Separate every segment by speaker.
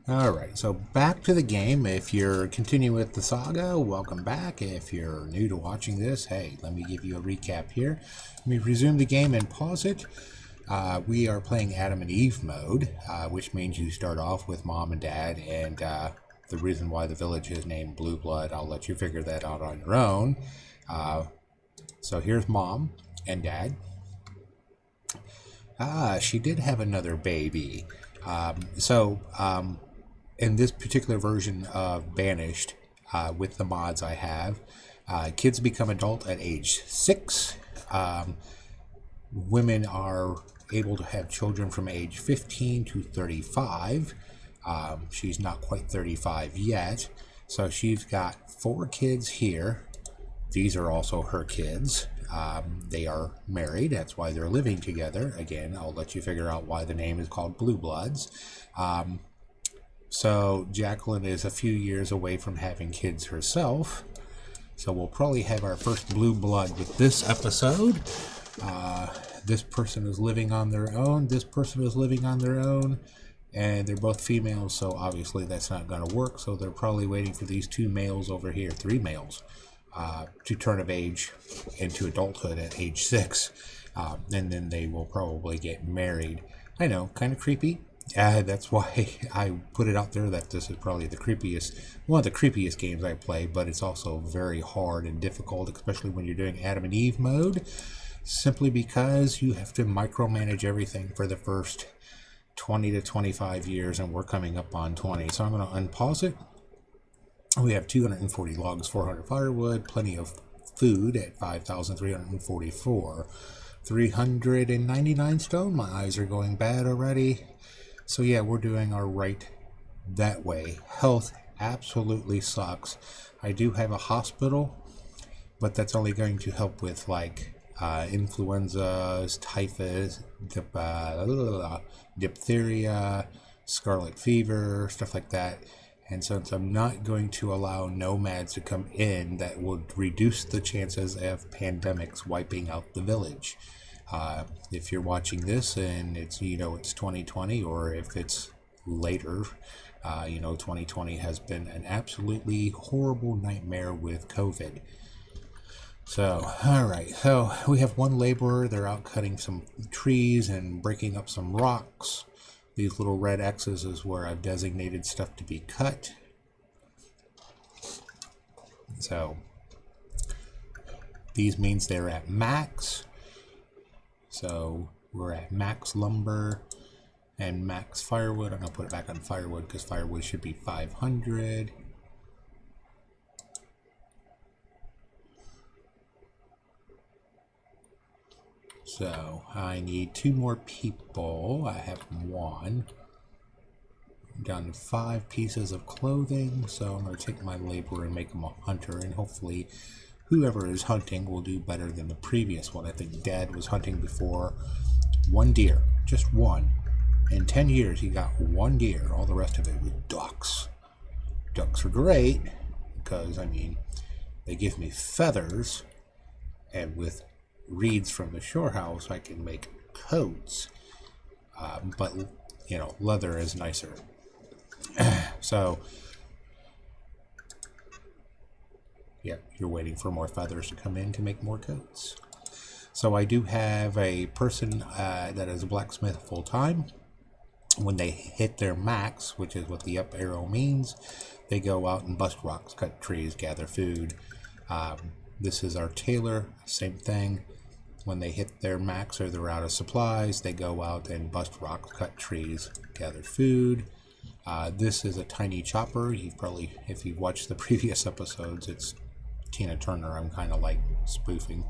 Speaker 1: Alright, so back to the game. If you're continuing with the saga, welcome back. If you're new to watching this, hey, let me give you a recap here. Let me resume the game and pause it. We are playing Adam and Eve mode, which means you start off with Mom and Dad, and the reason why the village is named Blue Blood, I'll let you figure that out on your own. So here's Mom and Dad. She did have another baby. In this particular version of Banished, with the mods I have, kids become adult at age 6. Women are able to have children from age 15 to 35. She's not quite 35 yet, so she's got 4 kids here. These are also her kids. They are married, that's why they're living together. Again, I'll let you figure out why the name is called Blue Bloods. So Jacqueline is a few years away from having kids herself. So we'll probably have our first blue blood with this episode. This person is living on their own. This person is living on their own. And they're both females, so obviously that's not going to work. So they're probably waiting for these 2 males over here, 3 males, to turn of age into adulthood at age 6. And then they will probably get married. I know, kind of creepy. That's why I put it out there that this is probably one of the creepiest games I play, but it's also very hard and difficult, especially when you're doing Adam and Eve mode, simply because you have to micromanage everything for the first 20 to 25 years, and we're coming up on 20. So I'm going to unpause it. We have 240 logs, 400 firewood, plenty of food at 5,344, 399 stone. My eyes are going bad already. So yeah, we're doing our right that way. Health absolutely sucks. I do have a hospital, but that's only going to help with like influenzas, typhus, diphtheria, scarlet fever, stuff like that. And since I'm not going to allow nomads to come in, that would reduce the chances of pandemics wiping out the village. If you're watching this and it's 2020, or if it's later, 2020 has been an absolutely horrible nightmare with COVID. So, alright, so we have one laborer. They're out cutting some trees and breaking up some rocks. These little red X's is where I've designated stuff to be cut. So, these means they're at max. So we're at max lumber and max firewood. I'm going to put it back on firewood because firewood should be 500. So I need 2 more people. I have 1. I'm down to 5 pieces of clothing. So I'm going to take my laborer and make him a hunter, and hopefully whoever is hunting will do better than the previous one. I think Dad was hunting before 1 deer, just 1. In 10 years, he got 1 deer. All the rest of it was ducks. Ducks are great because, they give me feathers, and with reeds from the shore house, I can make coats. But, leather is nicer. So, yep, you're waiting for more feathers to come in to make more coats. So I do have a person that is a blacksmith full-time. When they hit their max, which is what the up arrow means, they go out and bust rocks, cut trees, gather food. This is our tailor, same thing. When they hit their max or they're out of supplies, they go out and bust rocks, cut trees, gather food. This is a tiny chopper. If you've watched the previous episodes, it's Tina Turner. I'm kind of like spoofing.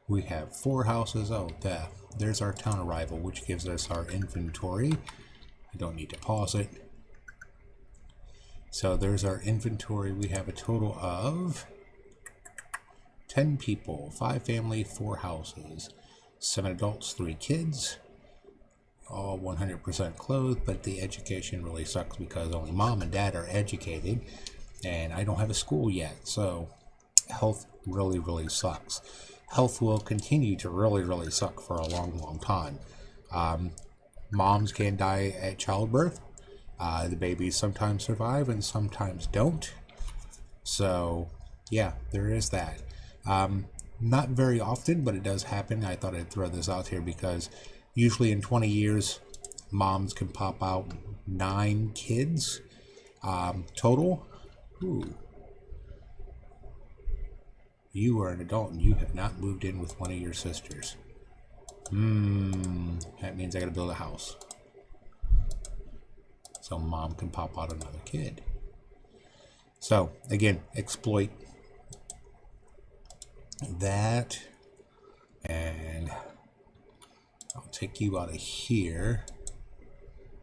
Speaker 1: We have 4 houses. Oh, there's our town arrival, which gives us our inventory. I don't need to pause it. So there's our inventory. We have a total of 10 people, 5 family, 4 houses, 7 adults, 3 kids, all 100% clothed, but the education really sucks because only Mom and Dad are educated, and I don't have a school yet, so health really, really sucks. Health will continue to really, really suck for a long, long time. Moms can die at childbirth. The babies sometimes survive and sometimes don't. So, yeah, there is that. Not very often, but it does happen. I thought I'd throw this out here because usually in 20 years, moms can pop out 9 kids total. Ooh. You are an adult and you have not moved in with one of your sisters. That means I gotta build a house. So mom can pop out another kid. So, again, exploit that. And I'll take you out of here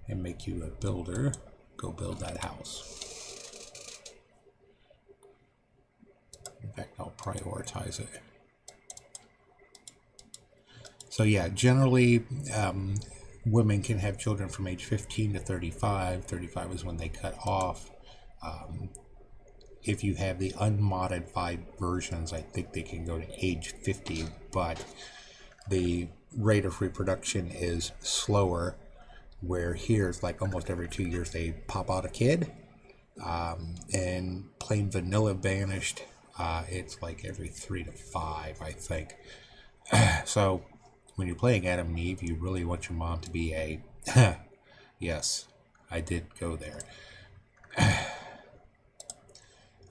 Speaker 1: and make you a builder. Go build that house. In fact, I'll prioritize it. So yeah, generally women can have children from age 15 to 35. 35 is when they cut off. If you have the unmodified versions, I think they can go to age 50, but the rate of reproduction is slower, where here it's like almost every 2 years they pop out a kid. And plain vanilla Banished, it's like every 3 to 5, I think. So when you're playing Adam and Eve, you really want your mom to be a... Yes, I did go there.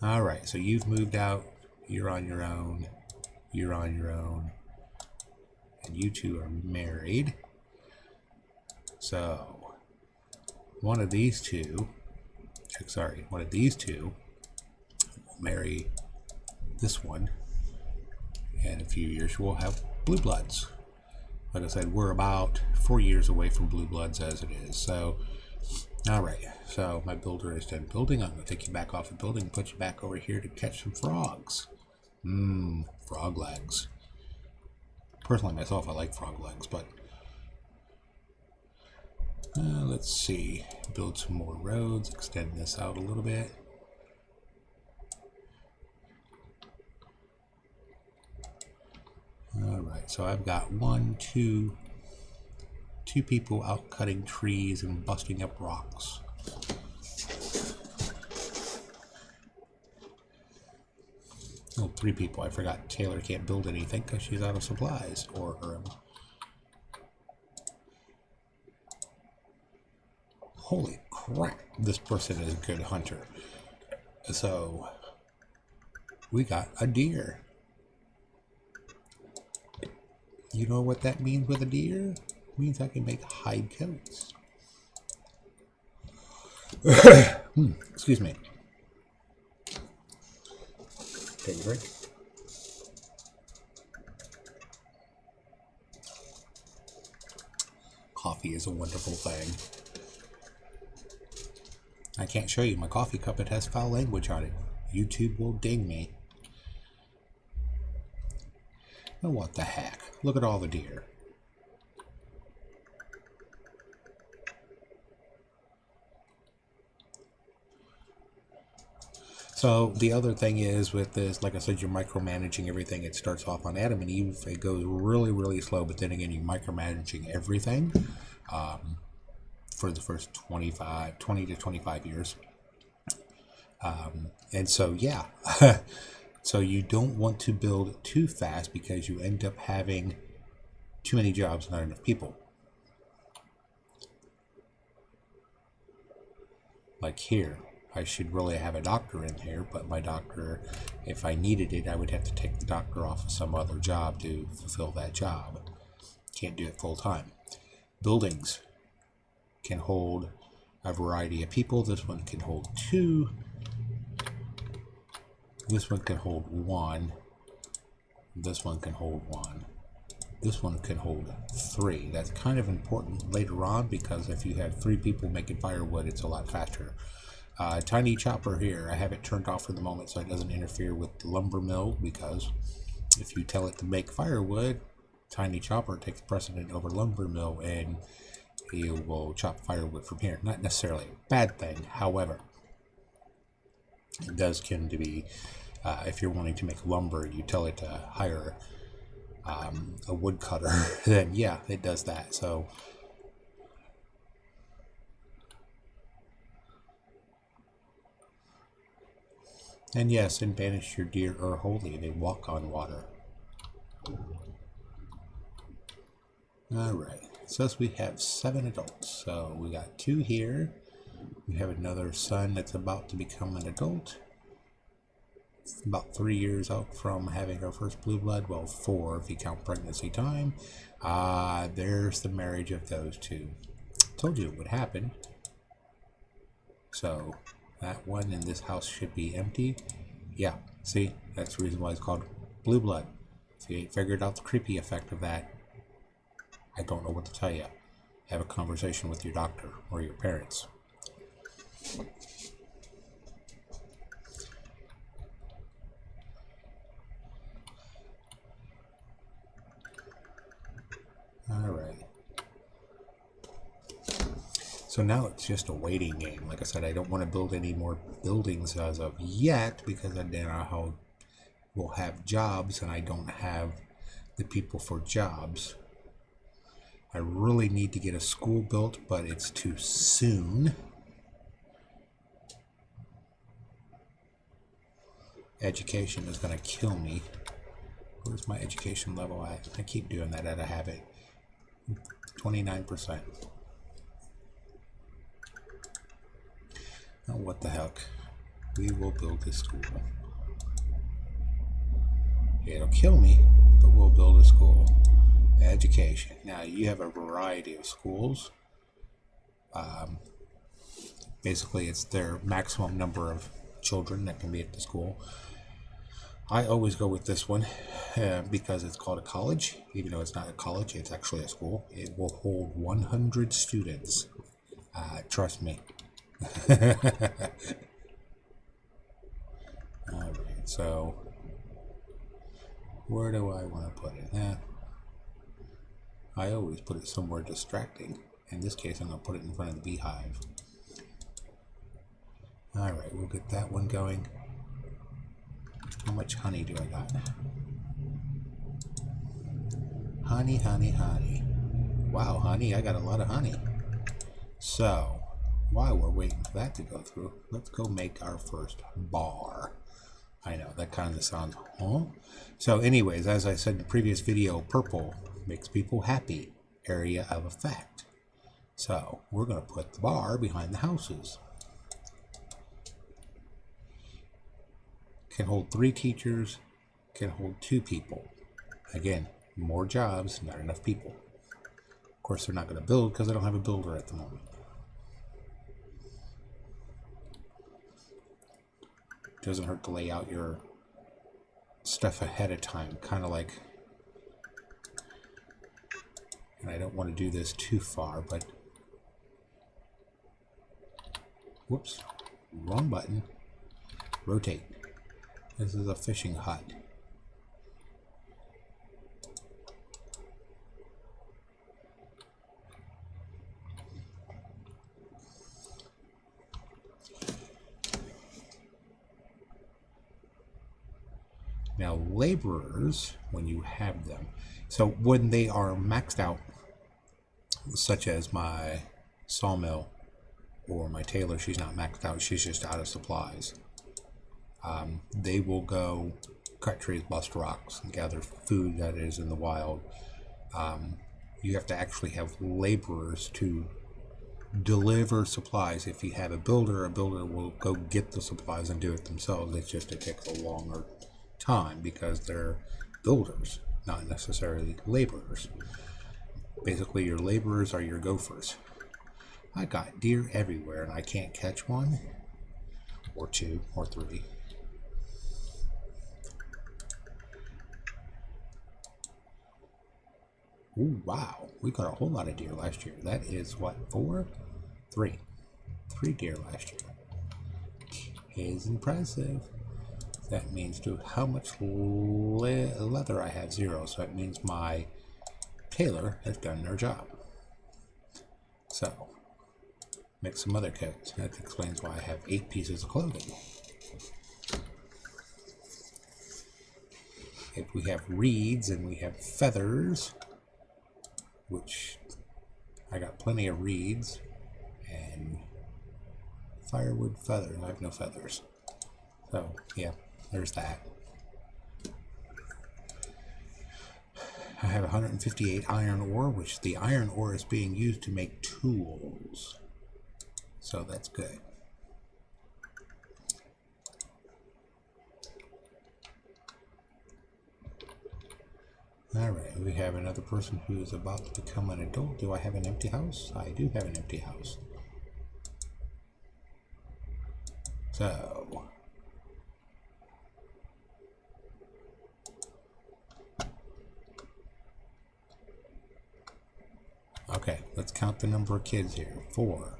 Speaker 1: Alright, so you've moved out. You're on your own. You're on your own. And you two are married. So, one of these two will marry this one. And in a few years we'll have blue bloods. Like I said, we're about 4 years away from blue bloods as it is. So, alright. So, my builder is done building. I'm going to take you back off the building and put you back over here to catch some frogs. Frog legs. Personally, myself, I like frog legs, but... let's see. Build some more roads. Extend this out a little bit. Alright, so I've got two people out cutting trees and busting up rocks. Oh, 3 people. I forgot Taylor can't build anything because she's out of supplies. Or holy crap, this person is a good hunter. So, we got a deer. You know what that means with a deer? It means I can make hide coats. Excuse me. Take a drink. Coffee is a wonderful thing. I can't show you my coffee cup. It has foul language on it. YouTube will ding me. Oh, what the heck? Look at all the deer. So the other thing is with this, like I said, you're micromanaging everything. It starts off on Adam and Eve. It goes really, really slow, but then again, you're micromanaging everything for the first 20 to 25 years. And so, yeah. So you don't want to build too fast because you end up having too many jobs, not enough people. Like here. I should really have a doctor in here, but my doctor, if I needed it, I would have to take the doctor off of some other job to fulfill that job. Can't do it full time. Buildings can hold a variety of people. This one can hold 2. This one can hold 1. This one can hold 1. This one can hold 3. That's kind of important later on because if you have 3 people making firewood, it's a lot faster. Tiny chopper here, I have it turned off for the moment so it doesn't interfere with the lumber mill, because if you tell it to make firewood, tiny chopper takes precedent over lumber mill and you will chop firewood from here. Not necessarily a bad thing, however, it does tend to be, if you're wanting to make lumber, you tell it to hire a woodcutter, then yeah, it does that. So And yes, in Banished, your deer are holy. They walk on water. Alright, it says we have 7 adults. So we got 2 here. We have another son that's about to become an adult. About 3 years out from having our first blue blood. Well, 4 if you count pregnancy time. There's the marriage of those 2. Told you it would happen. So that one in this house should be empty. Yeah, see, that's the reason why it's called blue blood. If you ain't figured out the creepy effect of that, I don't know what to tell you. Have a conversation with your doctor or your parents. Alright. So now it's just a waiting game. Like I said, I don't want to build any more buildings as of yet because I don't know how we'll have jobs and I don't have the people for jobs. I really need to get a school built, but it's too soon. Education is going to kill me. Where's my education level at? I keep doing that out of habit. 29%. Oh, what the heck? We will build a school. It'll kill me, but we'll build a school. Education. Now, you have a variety of schools. Basically, it's their maximum number of children that can be at the school. I always go with this one because it's called a college. Even though it's not a college, it's actually a school. It will hold 100 students. Trust me. Alright, so where do I want to put it? I always put it somewhere distracting. In this case, I'm going to put it in front of the beehive. Alright, we'll get that one going. How much honey do I got? Honey, honey, honey. Wow, honey, I got a lot of honey. So, while we're waiting for that to go through, let's go make our first bar. I know, that kind of sounds, huh? So anyways, as I said in the previous video, purple makes people happy. Area of effect. So, we're going to put the bar behind the houses. Can hold 3 teachers, can hold 2 people. Again, more jobs, not enough people. Of course, they're not going to build because I don't have a builder at the moment. Doesn't hurt to lay out your stuff ahead of time, kind of like, and I don't want to do this too far, but whoops, wrong button. Rotate. This is a fishing hut. Now, laborers, when you have them, so when they are maxed out, such as my sawmill or my tailor, she's not maxed out, she's just out of supplies. They will go cut trees, bust rocks, and gather food that is in the wild. You have to actually have laborers to deliver supplies. If you have a builder will go get the supplies and do it themselves. It's just it takes a longer time because they're builders, not necessarily laborers. Basically, your laborers are your gophers. I got deer everywhere and I can't catch one, or 2, or 3. Ooh, wow, we got a whole lot of deer last year. That is what, 4? 3. 3 deer last year. Is impressive. That means to how much leather I have? 0. So that means my tailor has done their job. So, make some other coats. That explains why I have 8 pieces of clothing. If we have reeds and we have feathers, which I got plenty of reeds, and firewood feathers. I have no feathers. So, yeah, there's that. I have 158 iron ore, which the iron ore is being used to make tools. So that's good. Alright, we have another person who is about to become an adult. Do I have an empty house? I do have an empty house. So, okay, let's count the number of kids here. 4,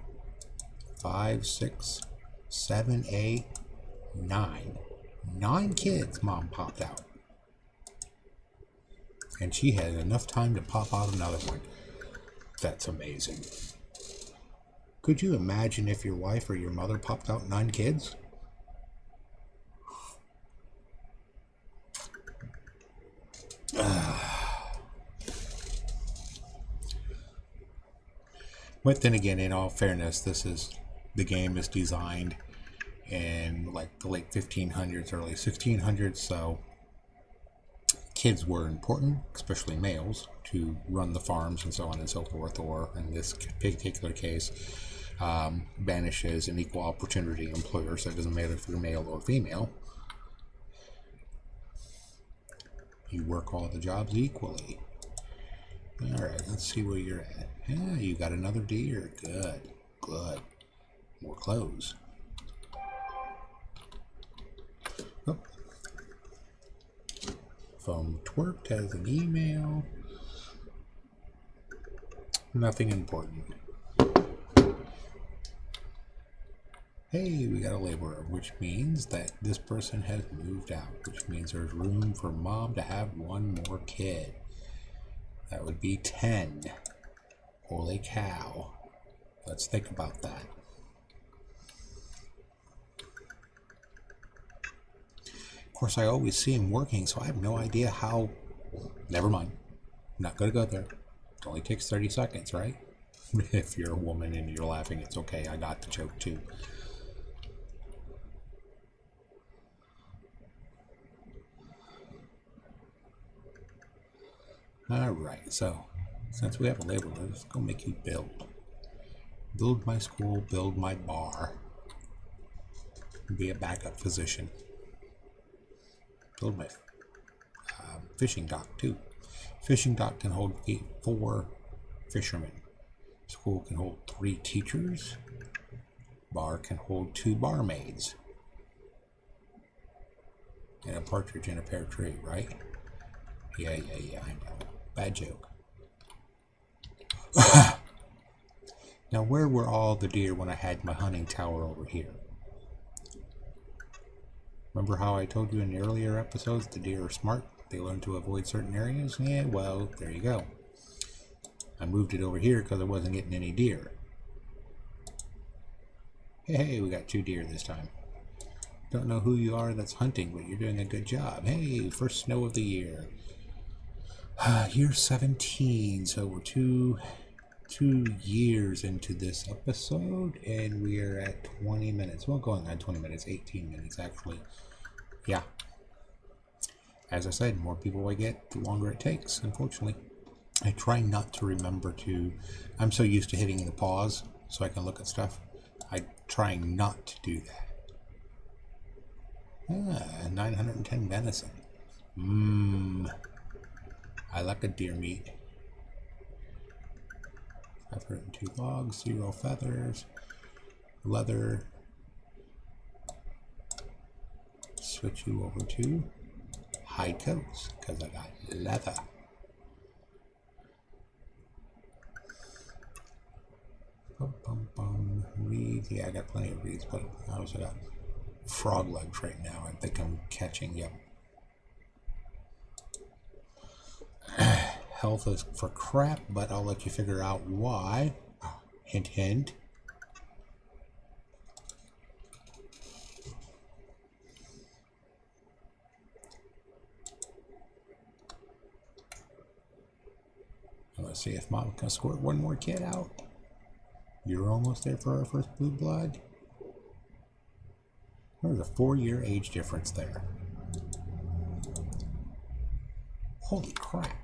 Speaker 1: 5, 6, 7, 8, 9. 9 kids Mom popped out. And she had enough time to pop out another one. That's amazing. Could you imagine if your wife or your mother popped out 9 kids? But then again, in all fairness, the game is designed in like the late 1500s, early 1600s, so kids were important, especially males, to run the farms and so on and so forth, or in this particular case, Banished is an equal opportunity employer, so it doesn't matter if you're male or female. You work all the jobs equally. Alright, let's see where you're at. Yeah, you got another deer. Good. Good. More clothes. Oh. Phone twerked, has an email. Nothing important. Hey, we got a laborer, which means that this person has moved out, which means there's room for Mom to have one more kid. That would be 10. Holy cow. Let's think about that. Of course, I always see him working, so I have no idea how... Never mind. I'm not going to go there. It only takes 30 seconds, right? If you're a woman and you're laughing, it's okay. I got the joke, too. Alright, so since we have a laborer, let's go make you build. Build my school, build my bar. Be a backup physician. Build my fishing dock too. Fishing dock can hold 4 fishermen. School can hold 3 teachers. Bar can hold 2 barmaids. And a partridge in a pear tree, right? Yeah, I know. Bad joke. Now, where were all the deer when I had my hunting tower over here? Remember how I told you in the earlier episodes the deer are smart? They learn to avoid certain areas? Yeah, well, there you go. I moved it over here because I wasn't getting any deer. Hey, we got 2 deer this time. Don't know who you are that's hunting, but you're doing a good job. Hey, first snow of the year. Year 17, so we're two years into this episode, and we are at 20 minutes. Well, going on 20 minutes, 18 minutes actually. Yeah. As I said, more people I get, the longer it takes, unfortunately. I try not to remember to... I'm so used to hitting the pause so I can look at stuff. I try not to do that. 910 venison. I like a deer meat. 502 logs, 0 feathers, leather. Switch you over to hide coats because I got leather. Reeds. Yeah, I got plenty of reeds, but I also got frog legs right now. I think I'm catching. Yep. Health is for crap, but I'll let you figure out why. Hint, hint. Let's see if Mom can squirt one more kid out. You're almost there for our first blue blood. There's a 4-year age difference there. Holy crap.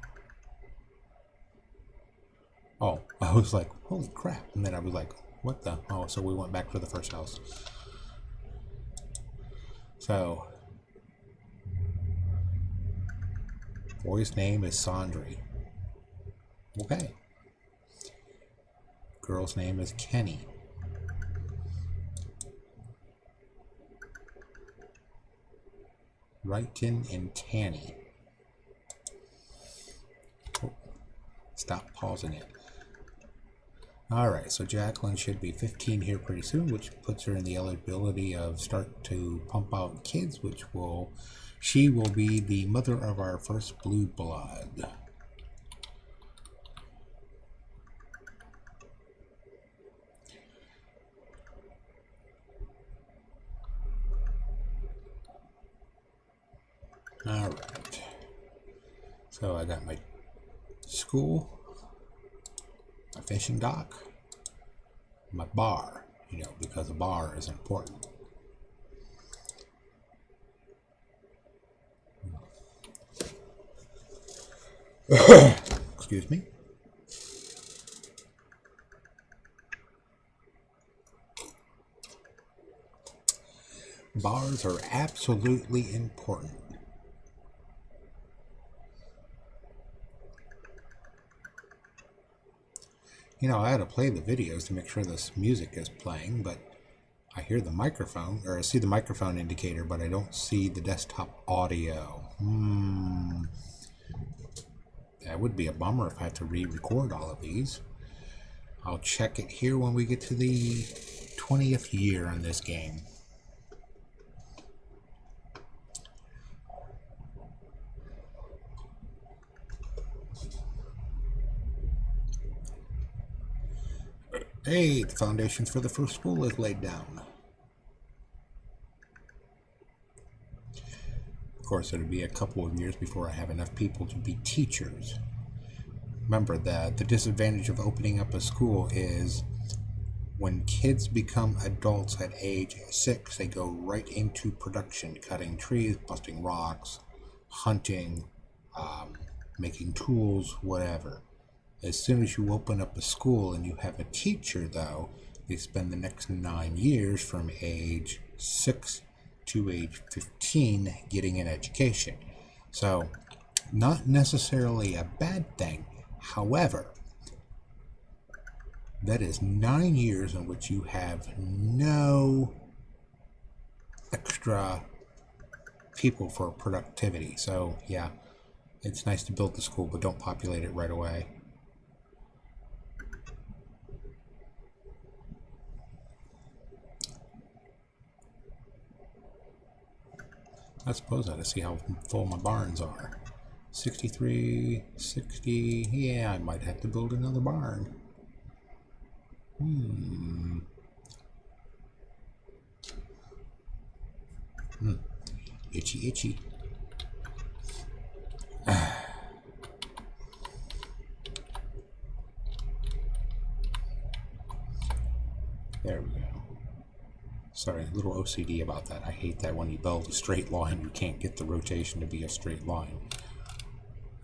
Speaker 1: Oh, I was like, holy crap. And then I was like, what the? Oh, so we went back to the first house. So, boy's name is Sandri. Okay. Girl's name is Kenny. Wrighton and Tanny. Oh, stop pausing it. Alright, so Jacqueline should be 15 here pretty soon, which puts her in the eligibility of start to pump out kids, she will be the mother of our first blue blood. Alright, so I got my school, my fishing dock, my bar, because a bar is important. Excuse me. Bars are absolutely important. I had to play the videos to make sure this music is playing, but I hear the microphone, or I see the microphone indicator, but I don't see the desktop audio. That would be a bummer if I had to re-record all of these. I'll check it here when we get to the 20th year on this game. Hey, the foundations for the first school is laid down. Of course, it'll be a couple of years before I have enough people to be teachers. Remember that the disadvantage of opening up a school is when kids become adults at age 6, they go right into production, cutting trees, busting rocks, hunting, making tools, whatever. As soon as you open up a school and you have a teacher, though, they spend the next 9 years from age 6 to age 15 getting an education. So, not necessarily a bad thing. However, that is 9 years in which you have no extra people for productivity. So, yeah, it's nice to build the school, but don't populate it right away. I suppose I ought to see how full my barns are. 63, 60, yeah, I might have to build another barn. Itchy, itchy. There we go. Sorry, a little OCD about that. I hate that when you build a straight line, you can't get the rotation to be a straight line.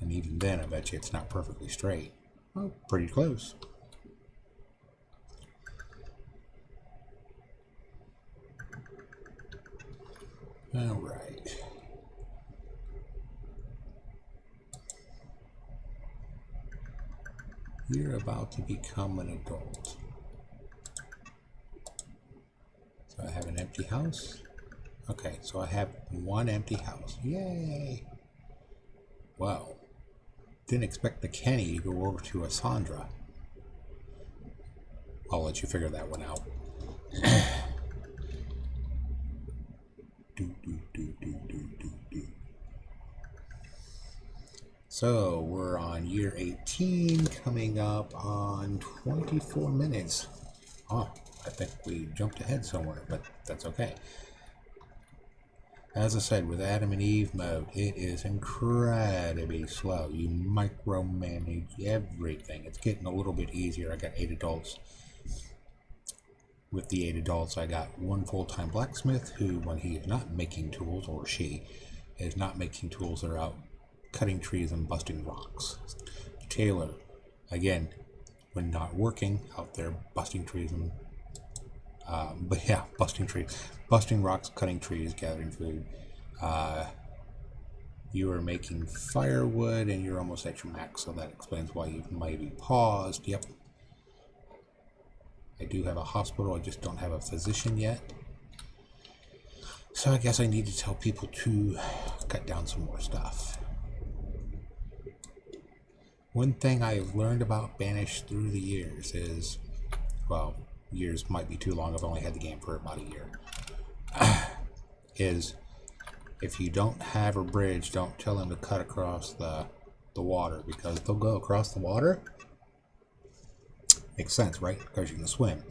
Speaker 1: And even then, I bet you it's not perfectly straight. Well, pretty close. Alright. You're about to become an adult. So I have an empty house. Okay, so I have one empty house. Yay! Wow. Didn't expect the Kenny to go over to a Sandra. I'll let you figure that one out. So we're on year 18, coming up on 24 minutes. Oh, I think we jumped ahead somewhere, but that's okay. As I said, with Adam and Eve mode, it is incredibly slow. You micromanage everything. It's getting a little bit easier. I got 8 adults. With the 8 adults, I got one full-time blacksmith who, when he is not making tools, or she is not making tools, they're out cutting trees and busting rocks. Taylor, again, when not working, out there busting trees and busting rocks, cutting trees, gathering food. You are making firewood and you're almost at your max, so that explains why you might be paused. Yep. I do have a hospital, I just don't have a physician yet. So I guess I need to tell people to cut down some more stuff. One thing I've learned about Banished through the years is, well, years might be too long, I've only had the game for about a year, is if you don't have a bridge, don't tell them to cut across the water, because they'll go across the water. Makes sense, right? Because you can swim.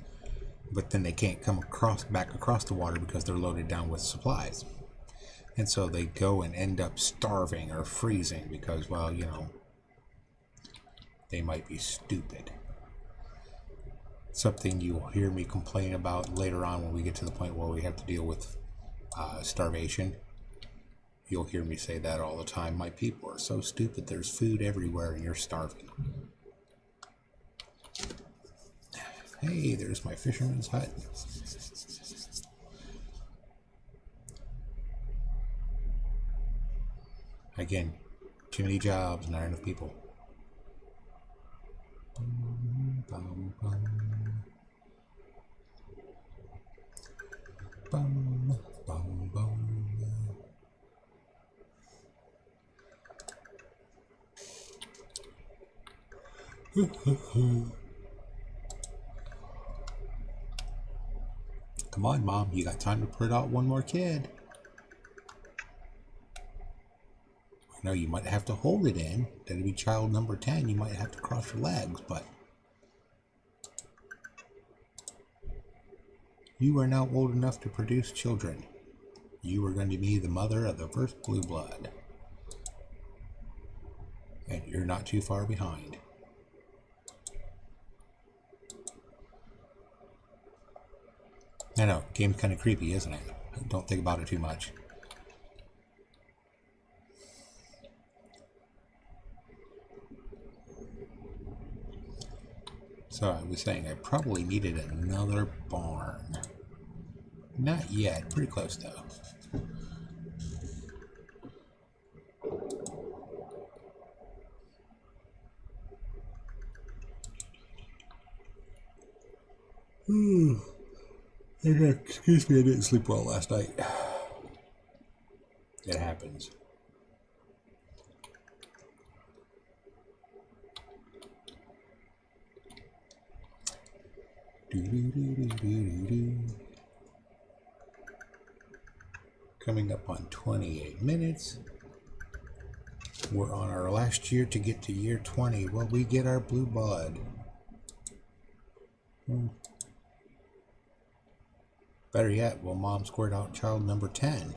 Speaker 1: But then they can't come back across the water because they're loaded down with supplies. And so they go and end up starving or freezing because, well, you know, they might be stupid. Something you'll hear me complain about later on when we get to the point where we have to deal with starvation. You'll hear me say that all the time. My people are so stupid. There's food everywhere and you're starving. Hey, there's my fisherman's hut. Again, too many jobs, not enough people. Bum, bum, bum. Bum, bum, bum. Come on, Mom, you got time to put out one more kid. I know you might have to hold it in. That'd be child number 10. You might have to cross your legs, but you are now old enough to produce children. You are going to be the mother of the first blue blood. And you're not too far behind. I know, game's kind of creepy, isn't it? Don't think about it too much. So I was saying I probably needed another barn. Not yet, pretty close though. Excuse me, I didn't sleep well last night. It happens. Coming up on 28 minutes. We're on our last year to get to year 20. Well, we get our blue blood. Better yet, will Mom squirt out child number 10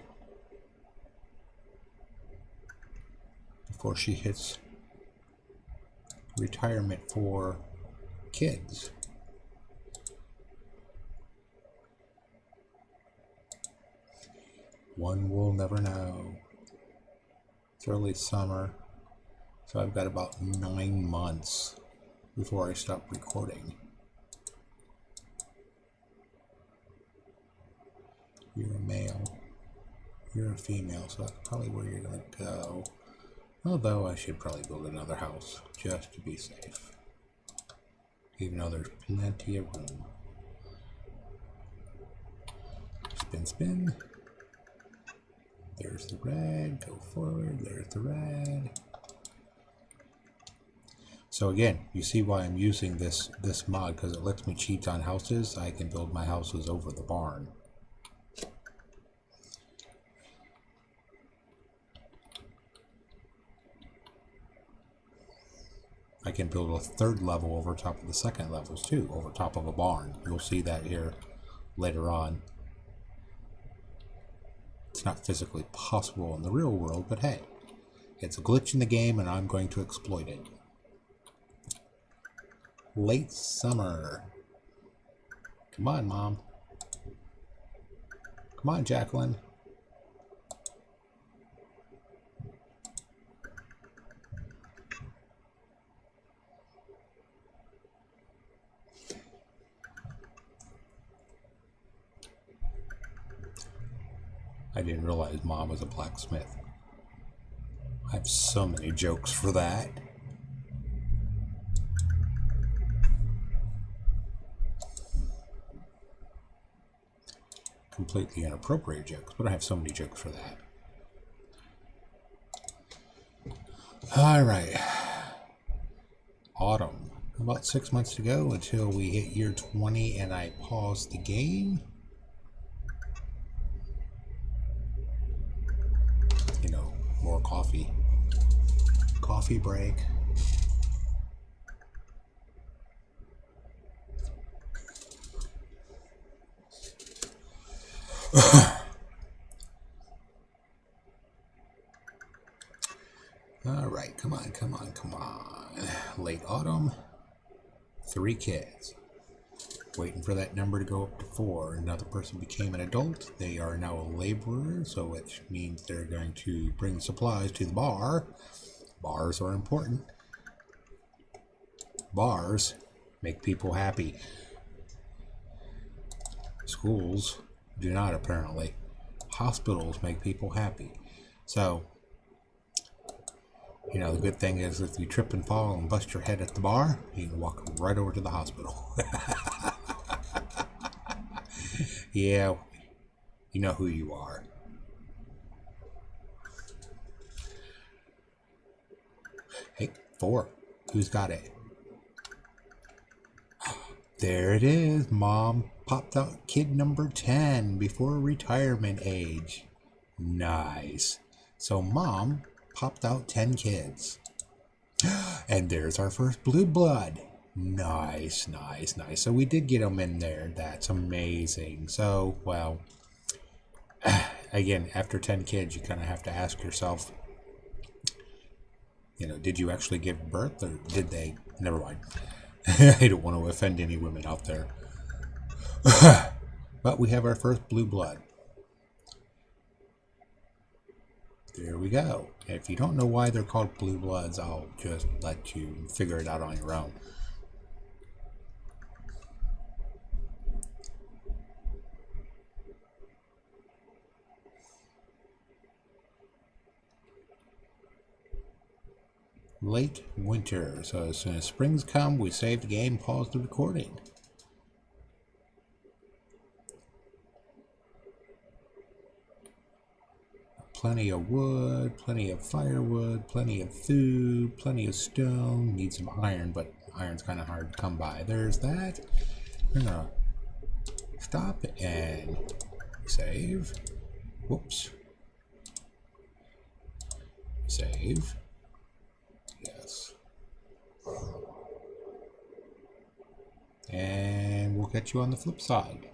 Speaker 1: before she hits retirement for kids. One will never know. It's early summer, so I've got about 9 months before I stop recording. You're a male. You're a female, so that's probably where you're going to go. Although I should probably build another house just to be safe. Even though there's plenty of room. Spin, spin. There's the red. Go forward. There's the red. So again, you see why I'm using this mod, because it lets me cheat on houses. I can build my houses over the barn. I can build a third level over top of the second levels too, over top of a barn. You'll see that here later on. It's not physically possible in the real world, but hey, it's a glitch in the game and I'm going to exploit it. Late summer. Come on, Mom. Come on, Jacqueline. I didn't realize Mom was a blacksmith. I have so many jokes for that. Completely inappropriate jokes, but I have so many jokes for that. All right. Autumn. About 6 months to go until we hit year 20 and I pause the game. You know, more coffee. Coffee break. All right, come on, come on, come on. Late autumn, 3 kids. Waiting for that number to go up to 4. Another person became an adult. They are now a laborer, so which means they're going to bring supplies to the bar. Bars are important. Bars make people happy. Schools do not, apparently. Hospitals make people happy. So, you know, the good thing is if you trip and fall and bust your head at the bar, you can walk right over to the hospital. Yeah, you know who you are. Hey, 4. Who's got it? There it is. Mom popped out kid number 10 before retirement age. Nice. So Mom popped out 10 kids. And there's our first blue blood. Nice, nice, nice. So we did get them in there. That's amazing. So, well, again, after 10 kids, you kind of have to ask yourself, you know, did you actually give birth or did they? Never mind. I don't want to offend any women out there. But we have our first blue blood. There we go. If you don't know why they're called blue bloods, I'll just let you figure it out on your own. Late winter. So as soon as springs come, we save the game, pause the recording. Plenty of wood, plenty of firewood, plenty of food, plenty of stone. Need some iron, but iron's kind of hard to come by. There's that. We're gonna stop and save. Whoops. Save. Yes. And we'll catch you on the flip side.